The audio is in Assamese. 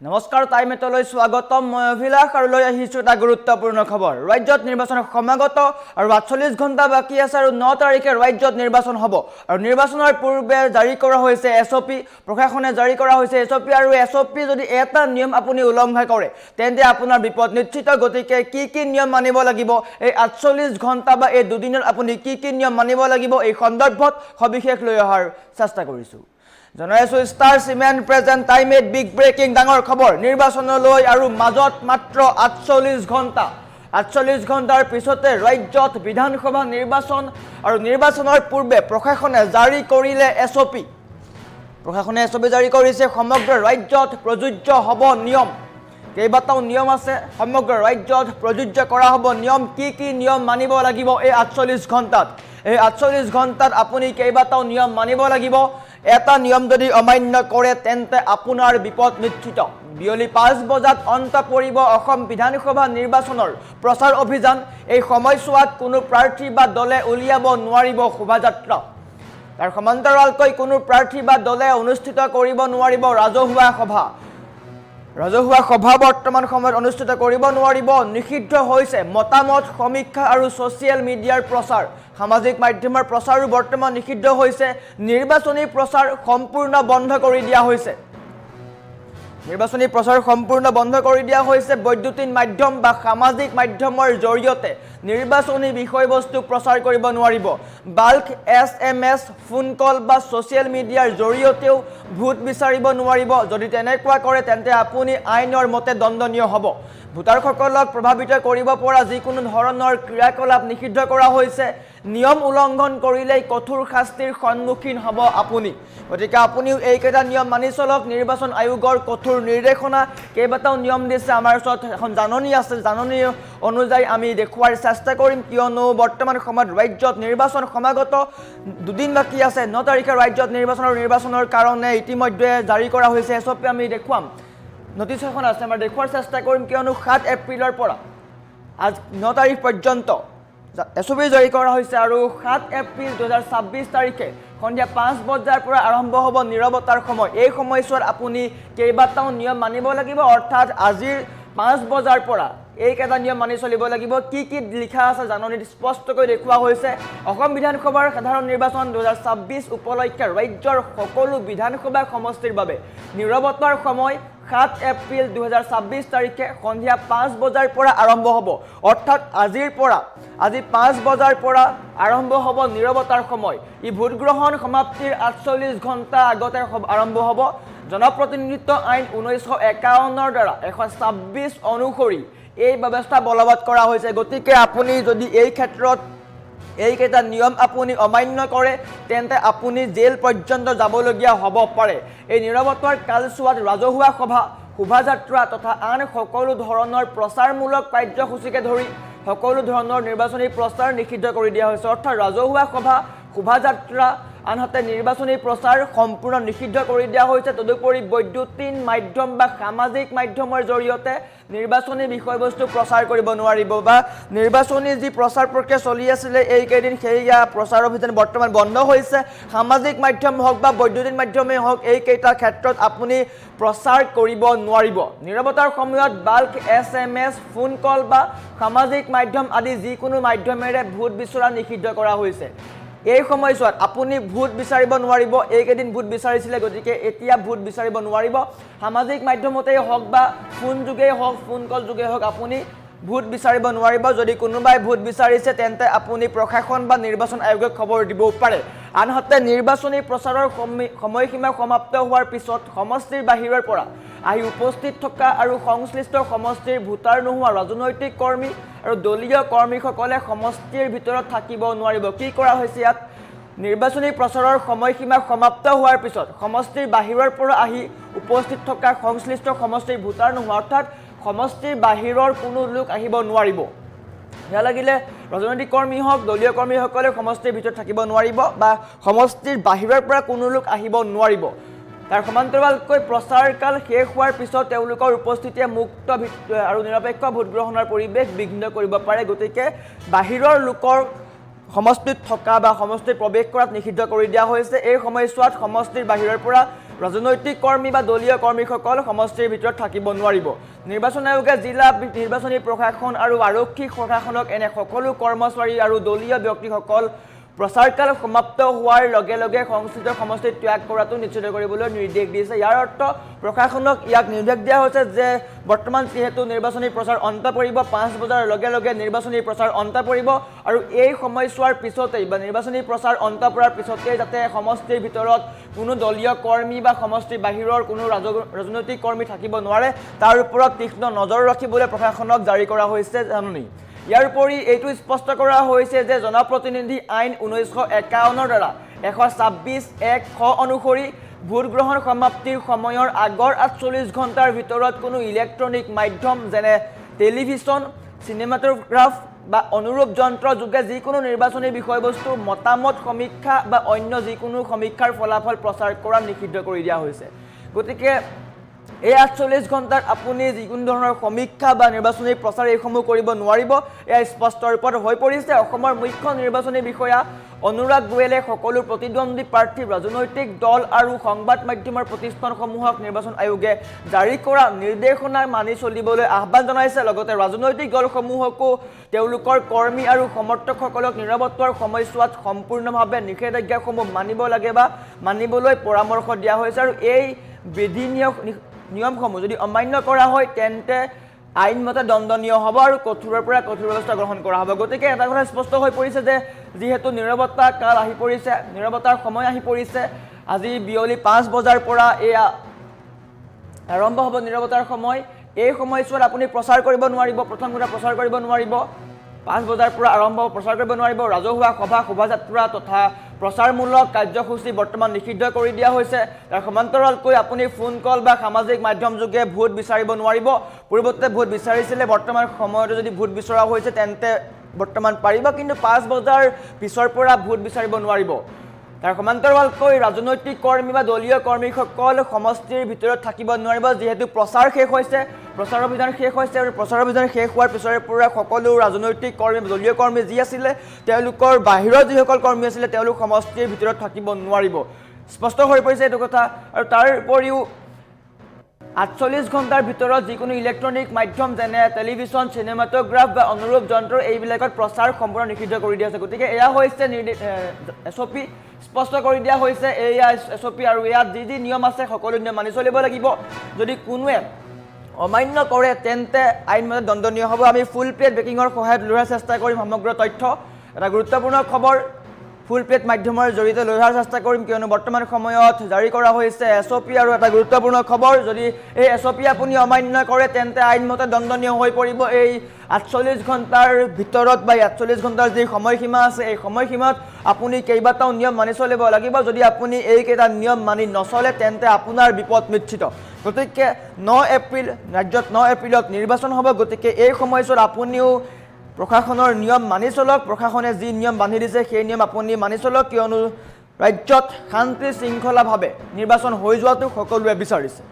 নমস্কাৰ টাইমেটলৈ স্বাগতম মই অভিলাষ আৰু লৈ আহিছো এটা গুৰুত্বপূৰ্ণ খবৰ ৰাজ্যত নিৰ্বাচন সমাগত আৰু 48 ঘণ্টা বাকি আছে আৰু 9 তাৰিখে ৰাজ্যত নিৰ্বাচন হ'ব আৰু নিৰ্বাচনৰ পূৰ্বে জাৰি কৰা হৈছে এছঅপি প্ৰশাসনে জাৰি কৰা হৈছে এছঅপি আৰু এছঅপি যদি এটা নিয়ম আপুনি উলংঘা কৰে তেন্তে আপোনাৰ বিপদ নিশ্চিত গতিকে কি নিয়ম মানিব লাগিব এই 48 ঘণ্টা বা এই দুদিনত আপুনি কি নিয়ম মানিব লাগিব এই সন্দৰ্ভত সবিশেষ লৈ অহাৰ চেষ্টা কৰিছো জনাইছো ষ্টাৰ সিমেন্ট প্ৰেজেন্ট টাইমেট বিগ ব্ৰেকিং ডাঙৰ খবৰ নিৰ্বাচনলৈ আৰু মাজত মাত্ৰ 48 ঘণ্টা 48 ঘণ্টাৰ পিছতে ৰাজ্যত বিধানসভা নিৰ্বাচন আৰু নিৰ্বাচনৰ পূৰ্বে প্ৰশাসনে জাৰি কৰিলে এছঅপি প্ৰশাসনে এছঅপি জাৰি কৰিছে সমগ্ৰ ৰাজ্যত প্ৰযোজ্য হ'ব নিয়ম কেইবাটাও নিয়ম আছে সমগ্ৰ ৰাজ্যত প্ৰযোজ্য কৰা হ'ব নিয়ম কি নিয়ম মানিব লাগিব এই 48 ঘণ্টাত এই 48 ঘণ্টাত আপুনি কেইবাটাও নিয়ম মানিব লাগিব এটা নিয়ম যদি অমান্য কৰে তেন্তে আপোনাৰ বিপদ নিশ্চিত বিয়লি 5 বজাত অন্ত পৰিব অসম বিধানসভা নিৰ্বাচনৰ প্ৰচাৰ অভিযান এই সময়ছোৱাত কোনো প্ৰাৰ্থী বা দলে উলিয়াব নোৱাৰিব শোভাযাত্ৰা তাৰ সমান্তৰালকৈ কোনো প্ৰাৰ্থী বা দলে অনুষ্ঠিত কৰিব নোৱাৰিব ৰাজহুৱা সভা বৰ্তমান সময়ত অনুষ্ঠিত কৰিব নোৱাৰিব নিষিদ্ধ হৈছে মতামত সমীক্ষা আৰু ছ'চিয়েল মিডিয়াৰ প্ৰচাৰ সামাজিক মাধ্যমৰ প্ৰচাৰো বৰ্তমান নিষিদ্ধ হৈছে নিৰ্বাচনী প্ৰচাৰ সম্পূৰ্ণ বন্ধ কৰি দিয়া হৈছে বৈদ্যুতিন মাধ্যম বা সামাজিক মাধ্যমৰ জৰিয়তে নিৰ্বাচনী বিষয়বস্তু প্ৰচাৰ কৰিব নোৱাৰিব বাল্ক SMS ফোন কল বা ছ'চিয়েল মিডিয়াৰ জৰিয়তেও ভোট বিচাৰিব নোৱাৰিব যদি তেনেকুৱা কৰে তেন্তে আপুনি আইনৰ মতে দণ্ডনীয় হ'ব ভোটাৰসকলক প্ৰভাৱিত কৰিব পৰা যিকোনো ধৰণৰ ক্ৰিয়াকলাপ নিষিদ্ধ কৰা হৈছে নিয়ম উলংঘন কৰিলেই কঠোৰ শাস্তিৰ সন্মুখীন হ'ব আপুনি গতিকে আপুনিও এইকেইটা নিয়ম মানি চলক নিৰ্বাচন আয়োগৰ কঠোৰ নিৰ্দেশনা কেইবাটাও নিয়ম দিছে আমাৰ ওচৰত এখন জাননী আছে জাননী অনুযায়ী আমি দেখুৱাৰ চেষ্টা কৰিম কিয়নো বৰ্তমান সময়ত ৰাজ্যত নিৰ্বাচন সমাগত দুদিন বাকি আছে 9 তাৰিখে ৰাজ্যত নিৰ্বাচনৰ কাৰণে ইতিমধ্যে জাৰি কৰা হৈছে এছঅপি আমি দেখুৱাম নটিছ এখন আছে আমাৰ দেখুৱাৰ চেষ্টা কৰিম কিয়নো 7 এপ্ৰিলৰ পৰা আজ 9 তাৰিখ পৰ্যন্ত এছঅপি জাৰি কৰা হৈছে আৰু 7 এপ্ৰিল 2026 তাৰিখে সন্ধিয়া 5 বজাৰ পৰা আৰম্ভ হ'ব নিৰৱতাৰ সময় এই সময়ছোৱাত আপুনি কেইবাটাও নিয়ম মানিব লাগিব অৰ্থাৎ আজিৰ 5 বজাৰ পৰা এইকেইটা নিয়ম মানি চলিব লাগিব কি লিখা আছে জাননীত স্পষ্টকৈ দেখুওৱা হৈছে অসম বিধানসভাৰ সাধাৰণ নিৰ্বাচন 2026 উপলক্ষে ৰাজ্যৰ সকলো বিধানসভা সমষ্টিৰ বাবে নিৰৱতাৰ সময় 7 এপ্ৰিল 2026 তাৰিখে সন্ধিয়া 5 বজাৰ পৰা আৰম্ভ হ'ব অৰ্থাৎ আজি 5 বজাৰ পৰা আৰম্ভ হ'ব নিৰৱতাৰ সময় ই ভোট গ্ৰহণ সমাপ্তিৰ 48 ঘণ্টা আগতে আৰম্ভ হ'ব জনপ্ৰতিনিধিত্ব আইন 1951 দ্বাৰা 126 অনুসৰি এই ব্যৱস্থা বলবৎ কৰা হৈছে গতিকে আপুনি যদি এই ক্ষেত্ৰত এইকেইটা নিয়ম আপুনি অমান্য কৰে তেন্তে আপুনি জেল পৰ্যন্ত যাবলগীয়া হ'ব পাৰে এই নিৰৱতাৰ কালছোৱাত ৰাজহুৱা সভা শোভাযাত্ৰা তথা আন সকলো ধৰণৰ প্ৰচাৰমূলক কাৰ্যসূচীকে ধৰি সকলো ধৰণৰ নিৰ্বাচনী প্ৰচাৰ নিষিদ্ধ কৰি দিয়া হৈছে অৰ্থাৎ ৰাজহুৱা সভা শোভাযাত্ৰা আনহাতে নিৰ্বাচনী প্ৰচাৰ সম্পূৰ্ণ নিষিদ্ধ কৰি দিয়া হৈছে তদুপৰি বৈদ্যুতিন মাধ্যম বা সামাজিক মাধ্যমৰ জৰিয়তে নিৰ্বাচনী বিষয়বস্তু প্ৰচাৰ কৰিব নোৱাৰিব বা নিৰ্বাচনী যি প্ৰচাৰ প্ৰক্ৰিয়া চলি আছিল এই কেইদিন সেইয়া প্ৰচাৰ অভিযান বৰ্তমান বন্ধ হৈছে সামাজিক মাধ্যম হওক বা বৈদ্যুতিন মাধ্যমে হওক এই কেইটা ক্ষেত্ৰত আপুনি প্ৰচাৰ কৰিব নোৱাৰিব নিৰৱতাৰ সময়ত বাল্ক SMS ফোন কল বা সামাজিক মাধ্যম আদি যিকোনো মাধ্যমেৰে ভোট বিচৰা নিষিদ্ধ কৰা হৈছে এই সময়ছোৱাত আপুনি ভোট বিচাৰিব নোৱাৰিব এইকেইদিন ভোট বিচাৰিছিলে গতিকে এতিয়া ভোট বিচাৰিব নোৱাৰিব সামাজিক মাধ্যমতেই হওক বা ফোন যোগেই হওক ফোন কল যোগে হওক আপুনি ভোট বিচাৰিব নোৱাৰিব যদি কোনোবাই ভোট বিচাৰিছে তেন্তে আপুনি প্ৰশাসন বা নিৰ্বাচন আয়োগক খবৰ দিব পাৰে আনহাতে নিৰ্বাচনী প্ৰচাৰৰ সময়সীমা সমাপ্ত হোৱাৰ পিছত সমষ্টিৰ বাহিৰৰ পৰা আহি উপস্থিত থকা আৰু সংশ্লিষ্ট সমষ্টিৰ ভোটাৰ নোহোৱা ৰাজনৈতিক কৰ্মী আৰু দলীয় কৰ্মীসকলে সমষ্টিৰ ভিতৰত থাকিব নোৱাৰিব কি কৰা হৈছে ইয়াত নিৰ্বাচনী প্ৰচাৰৰ সময়সীমা সমাপ্ত হোৱাৰ পিছত সমষ্টিৰ বাহিৰৰ পৰা আহি উপস্থিত থকা সংশ্লিষ্ট সমষ্টিৰ ভোটাৰ নোহোৱা অৰ্থাৎ সমষ্টিৰ বাহিৰৰ কোনো লোক আহিব নোৱাৰিব ইয়া লাগিলে ৰাজনৈতিক কৰ্মী হওক দলীয় কৰ্মীসকলে সমষ্টিৰ ভিতৰত থাকিব নোৱাৰিব বা সমষ্টিৰ বাহিৰৰ পৰা কোনো লোক আহিব নোৱাৰিব তাৰ সমান্তৰালকৈ প্ৰচাৰকাল শেষ হোৱাৰ পিছত তেওঁলোকৰ উপস্থিতিয়ে মুক্ত আৰু নিৰপেক্ষ ভোট গ্ৰহণৰ পৰিৱেশ বিঘ্ন কৰিব পাৰে গতিকে বাহিৰৰ লোকৰ সমষ্টিত থকা বা সমষ্টিত প্ৰৱেশ কৰাত নিষিদ্ধ কৰি দিয়া হৈছে এই সময়ছোৱাত সমষ্টিৰ বাহিৰৰ পৰা ৰাজনৈতিক কৰ্মী বা দলীয় কৰ্মীসকল সমষ্টিৰ ভিতৰত থাকিব নোৱাৰিব নিৰ্বাচন আয়োগে জিলা নিৰ্বাচনী প্ৰশাসন আৰু আৰক্ষী প্ৰশাসনক এনে সকলো কৰ্মচাৰী আৰু দলীয় ব্যক্তিসকল প্ৰচাৰকাল সমাপ্ত হোৱাৰ লগে লগে সংশ্লিষ্ট সমষ্টি ত্যাগ কৰাটো নিশ্চিত কৰিবলৈ নিৰ্দেশ দিছে ইয়াৰ অৰ্থ প্ৰশাসনক ইয়াক নিৰ্দেশ দিয়া হৈছে যে বৰ্তমান যিহেতু নিৰ্বাচনী প্ৰচাৰ অন্ত পৰিব 5 বজাৰ লগে লগে নিৰ্বাচনী প্ৰচাৰ অন্ত পৰিব আৰু এই সময়ছোৱাৰ পিছতেই বা নিৰ্বাচনী প্ৰচাৰ অন্ত পৰাৰ পিছতেই যাতে সমষ্টিৰ ভিতৰত কোনো দলীয় কৰ্মী বা সমষ্টিৰ বাহিৰৰ কোনো ৰাজনৈতিক কৰ্মী থাকিব নোৱাৰে তাৰ ওপৰত তীক্ষ্ণ নজৰ ৰাখিবলৈ প্ৰশাসনক জাৰি কৰা হৈছে জাননী ইয়াৰ উপৰি এইটো স্পষ্ট কৰা হৈছে যে জনপ্ৰতিনিধি আইন 1951 দ্বাৰা 126(1) খ অনুসৰি ভোট গ্ৰহণ সমাপ্তিৰ সময়ৰ আগৰ 48 ঘণ্টাৰ ভিতৰত কোনো ইলেক্ট্ৰনিক মাধ্যম যেনে টেলিভিছন চিনেমাটোগ্ৰাফ বা অনুৰূপ যন্ত্ৰ যোগে যিকোনো নিৰ্বাচনী বিষয়বস্তু মতামত সমীক্ষা বা অন্য যিকোনো সমীক্ষাৰ ফলাফল প্ৰচাৰ কৰা নিষিদ্ধ কৰি দিয়া হৈছে গতিকে এই 48 ঘণ্টাত আপুনি যিকোনো ধৰণৰ সমীক্ষা বা নিৰ্বাচনী প্ৰচাৰ এইসমূহ কৰিব নোৱাৰিব এয়া স্পষ্ট ৰূপত হৈ পৰিছে অসমৰ মুখ্য নিৰ্বাচনী বিষয়া অনুৰাগ গোয়েলে সকলো প্ৰতিদ্বন্দ্বী প্ৰাৰ্থী ৰাজনৈতিক দল আৰু সংবাদ মাধ্যমৰ প্ৰতিষ্ঠানসমূহক নিৰ্বাচন আয়োগে জাৰি কৰা নিৰ্দেশনা মানি চলিবলৈ আহ্বান জনাইছে লগতে ৰাজনৈতিক দলসমূহকো তেওঁলোকৰ কৰ্মী আৰু সমৰ্থকসকলক নিৰৱতাৰ সময়ছোৱাত সম্পূৰ্ণভাৱে নিষেধাজ্ঞাসমূহ মানিব লাগে বা মানিবলৈ পৰামৰ্শ দিয়া হৈছে আৰু এই বিধি নিয়মসমূহ যদি অমান্য কৰা হয় তেন্তে আইনমতে দণ্ডনীয় হ'ব আৰু কঠোৰৰ পৰা কঠোৰ ব্যৱস্থা গ্ৰহণ কৰা হ'ব গতিকে এটা কথা স্পষ্ট হৈ পৰিছে যে যিহেতু নিৰৱতা কাল আহি পৰিছে নিৰৱতাৰ সময় আহি পৰিছে আজি বিয়লি 5 বজাৰ পৰা এয়া আৰম্ভ হ'ব নিৰৱতাৰ সময় এই সময়ছোৱাত আপুনি প্ৰচাৰ কৰিব নোৱাৰিব প্ৰথম কথা প্ৰচাৰ কৰিব নোৱাৰিব 5 বজাৰ পৰা আৰম্ভ প্ৰচাৰ কৰিব নোৱাৰিব ৰাজহুৱা সভা শোভাযাত্ৰা তথা প্ৰচাৰমূলক কাৰ্যসূচী বৰ্তমান নিষিদ্ধ কৰি দিয়া হৈছে তাৰ সমান্তৰালকৈ আপুনি ফোন কল বা সামাজিক মাধ্যম যোগে ভোট বিচাৰিব নোৱাৰিব পূৰ্বতে ভোট বিচাৰিছিলে বৰ্তমান সময়ত যদি ভোট বিচৰা হৈছে তেন্তে বৰ্তমান পাৰিব কিন্তু 5 বজাৰ পিছৰ পৰা ভোট বিচাৰিব নোৱাৰিব তাৰ সমান্তৰালকৈ ৰাজনৈতিক কৰ্মী বা দলীয় কৰ্মীসকল সমষ্টিৰ ভিতৰত থাকিব নোৱাৰিব যিহেতু প্ৰচাৰ শেষ হৈছে প্ৰচাৰ অভিযান শেষ হৈছে আৰু প্ৰচাৰ অভিযান শেষ হোৱাৰ পিছৰে পৰা সকলো ৰাজনৈতিক কৰ্মী দলীয় কৰ্মী যি আছিলে তেওঁলোকৰ বাহিৰৰ যিসকল কৰ্মী আছিলে তেওঁলোক সমষ্টিৰ ভিতৰত থাকিব নোৱাৰিব স্পষ্ট হৈ পৰিছে এইটো কথা আৰু তাৰ উপৰিও 48 ঘণ্টাৰ ভিতৰত যিকোনো ইলেক্ট্ৰনিক মাধ্যম যেনে টেলিভিছন চিনেমাটোগ্ৰাফ বা অনুৰূপ যন্ত্ৰ এইবিলাকত প্ৰচাৰ সম্পূৰ্ণ নিষিদ্ধ কৰি দিয়া হৈছে গতিকে এয়া হৈছে SOP স্পষ্ট কৰি দিয়া হৈছে এয়া SOP আৰু ইয়াত যি নিয়ম আছে সকলো নিয়ম মানি চলিব লাগিব যদি কোনোৱে অমান্য কৰে তেন্তে আইনমতে দণ্ডনীয় হ'ব আমি ফুল প্লেট ব্ৰেকিঙৰ সহায়ত লোৱাৰ চেষ্টা কৰিম সমগ্ৰ তথ্য এটা গুৰুত্বপূৰ্ণ খবৰ ফুল প্লেট মাধ্যমৰ জৰিয়তে লৈ অহাৰ চেষ্টা কৰিম কিয়নো বৰ্তমান সময়ত জাৰি কৰা হৈছে SOP আৰু এটা গুৰুত্বপূৰ্ণ খবৰ যদি এই SOP আপুনি অমান্য কৰে তেন্তে আইনমতে দণ্ডনীয় হৈ পৰিব এই 48 ঘণ্টাৰ ভিতৰত বা 48 ঘণ্টাৰ যি সময়সীমা আছে এই সময়সীমাত আপুনি কেইবাটাও নিয়ম মানি চলিব লাগিব যদি আপুনি এইকেইটা নিয়ম মানি নচলে তেন্তে আপোনাৰ বিপদ নিশ্চিত গতিকে 9 এপ্ৰিল ৰাজ্যত 9 এপ্ৰিলত নিৰ্বাচন হ'ব গতিকে এই সময়ছোৱাত আপুনিও প্ৰশাসনৰ নিয়ম মানি চলক প্ৰশাসনে যি নিয়ম বান্ধি দিছে সেই নিয়ম আপুনি মানি চলক কিয়নো ৰাজ্যত শান্তি শৃংখলাভাৱে নিৰ্বাচন হৈ যোৱাটো সকলোৱে বিচাৰিছে